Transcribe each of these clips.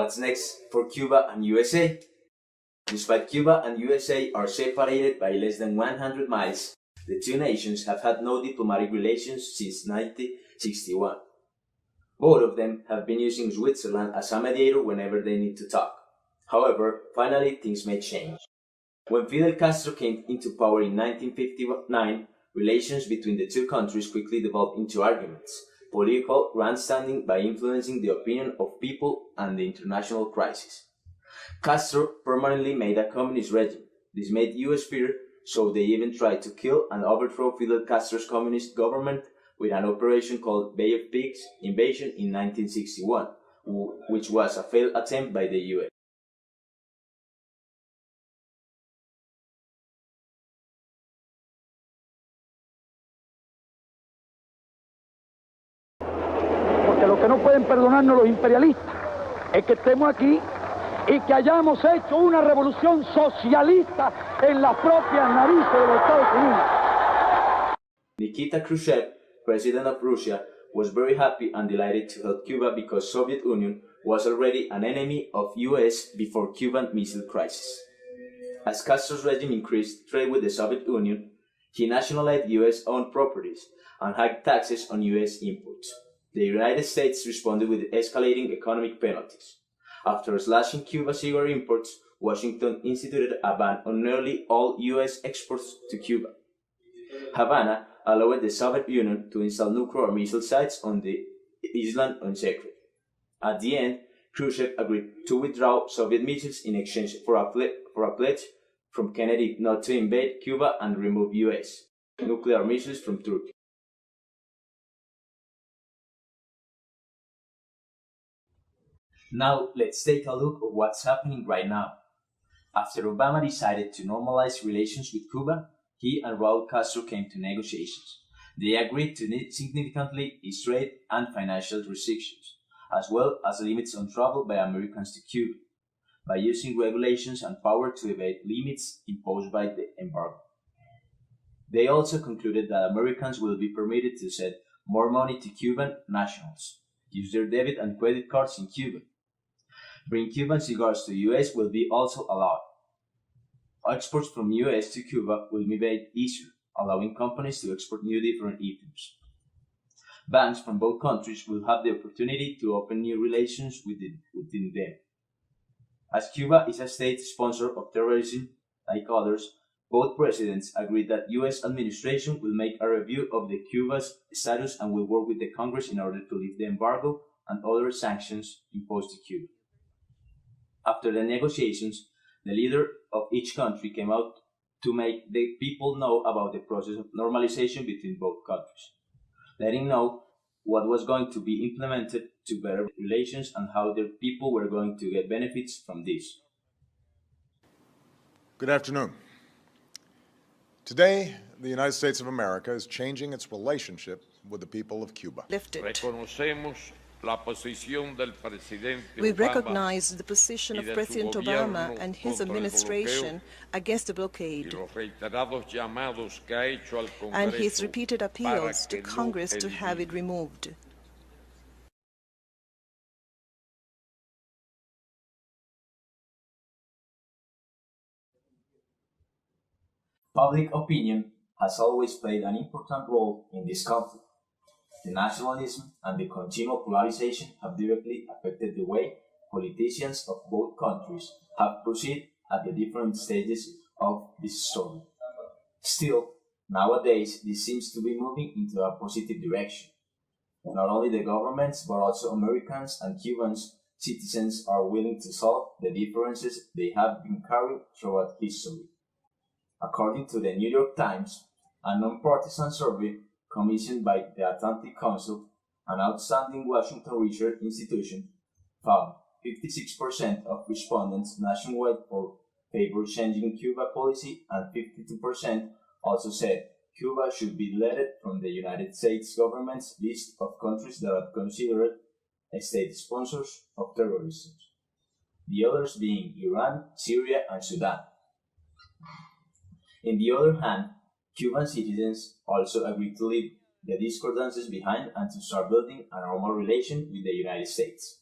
What's next for Cuba and USA? Despite Cuba and USA are separated by less than 100 miles, the two nations have had no diplomatic relations since 1961. Both of them have been using Switzerland as a mediator whenever they need to talk. However, finally things may change. When Fidel Castro came into power in 1959, relations between the two countries quickly developed into arguments, political grandstanding by influencing the opinion of people and the international crisis. Castro permanently made a communist regime. This made US fear, so they even tried to kill and overthrow Fidel Castro's communist government with an operation called Bay of Pigs invasion in 1961, which was a failed attempt by the US. Porque lo que no pueden perdonarnos los imperialistas es que estemos aquí y que hayamos hecho una revolución socialista en las propias narices de los Estados Unidos. Nikita Khrushchev, president of Russia, was very happy and delighted to help Cuba because Soviet Union was already an enemy of US before Cuban Missile Crisis. As Castro's regime increased trade with the Soviet Union, he nationalized US-owned properties and hiked taxes on US imports. The United States responded with escalating economic penalties. After slashing Cuba's cigarette imports, Washington instituted a ban on nearly all US exports to Cuba. Havana allowed the Soviet Union to install nuclear missile sites on the island in secret. At the end, Khrushchev agreed to withdraw Soviet missiles in exchange for a pledge from Kennedy not to invade Cuba and remove US nuclear missiles from Turkey. Now, let's take a look at what's happening right now. After Obama decided to normalize relations with Cuba, he and Raul Castro came to negotiations. They agreed to significantly ease trade and financial restrictions, as well as limits on travel by Americans to Cuba, by using regulations and power to evade limits imposed by the embargo. They also concluded that Americans will be permitted to send more money to Cuban nationals, use their debit and credit cards in Cuba. Bring Cuban cigars to the US will be also allowed. Exports from US to Cuba will be made easier, allowing companies to export new different items. Banks from both countries will have the opportunity to open new relations within them. As Cuba is a state sponsor of terrorism, like others, both presidents agreed that US administration will make a review of the Cuba's status and will work with the Congress in order to lift the embargo and other sanctions imposed to Cuba. After the negotiations, the leader of each country came out to make the people know about the process of normalization between both countries, letting know what was going to be implemented to better relations and how their people were going to get benefits from this. Good afternoon. Today, the United States of America is changing its relationship with the people of Cuba. We recognize the position of President Obama and his administration against the blockade and his repeated appeals to Congress to have it removed. Public opinion has always played an important role in this conflict. The nationalism and the continual polarization have directly affected the way politicians of both countries have proceeded at the different stages of this story. Still, nowadays, this seems to be moving into a positive direction. Not only the governments, but also Americans and Cubans citizens are willing to solve the differences they have been carrying throughout history. According to the New York Times, a non-partisan survey commissioned by the Atlantic Council, an outstanding Washington research institution, found 56% of respondents nationwide favor changing Cuba policy, and 52% also said Cuba should be deleted from the United States government's list of countries that are considered state sponsors of terrorism, the others being Iran, Syria, and Sudan. On the other hand, Cuban citizens also agreed to leave the discordances behind and to start building a normal relation with the United States.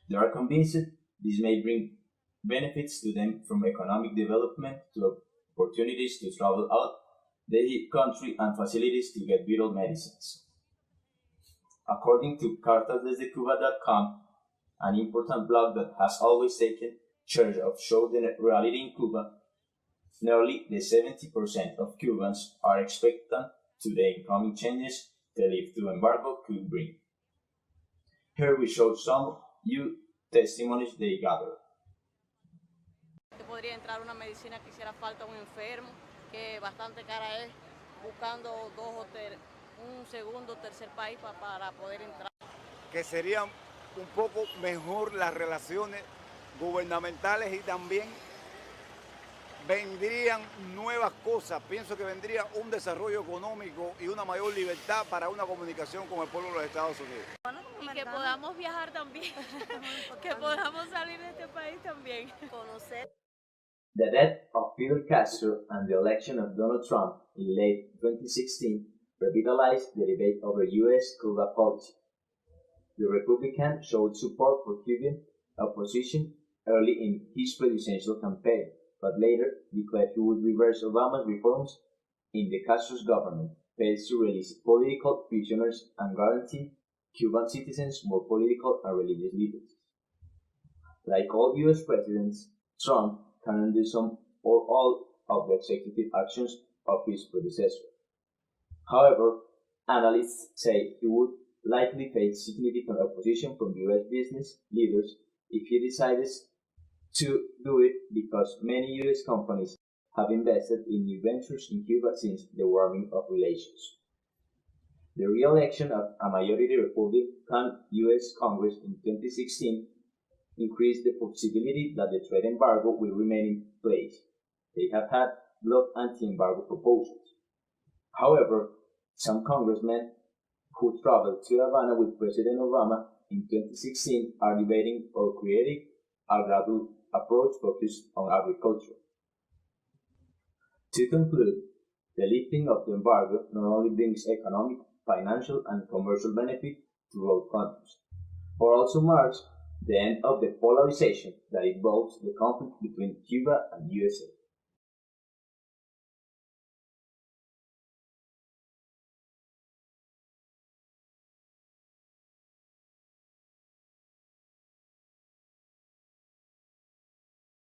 They are convinced this may bring benefits to them from economic development to opportunities to travel out the country and facilities to get vital medicines. According to cartasdesdecuba.com, an important blog that has always taken charge of showing the reality in Cuba, nearly the 70% of Cubans are expectant to the incoming changes the lift to embargo could bring. Here we show some new testimonies they gathered. Podría entrar una medicina que hiciera falta a un enfermo, que bastante cara es, buscando un segundo o tercer país para poder entrar. Que serían un poco mejor las relaciones gubernamentales y también vendrían nuevas cosas. Pienso que vendría un desarrollo económico y una mayor libertad para una comunicación con el pueblo de los Estados Unidos. Y que podamos viajar también, que podamos salir de este país también. Conocer. The death of Fidel Castro and the election of Donald Trump in late 2016 revitalized the debate over U.S.-Cuba policy. The Republican showed support for Cuban opposition early in his presidential campaign, but later declared he would reverse Obama's reforms in the Castro's government, failed to release political prisoners, and guarantee Cuban citizens more political and religious liberties. Like all U.S. presidents, Trump can undo some or all of the executive actions of his predecessor. However, analysts say he would likely face significant opposition from U.S. business leaders if he decides to do it, because many U.S. companies have invested in new ventures in Cuba since the warming of relations. The re-election of a majority Republican U.S. Congress in 2016 increased the possibility that the trade embargo will remain in place. They have had blocked anti-embargo proposals. However, some congressmen who traveled to Havana with President Obama in 2016 are debating or creating a gradual approach focused on agriculture. To conclude, the lifting of the embargo not only brings economic, financial, and commercial benefit to both countries, but also marks the end of the polarization that involves the conflict between Cuba and USA.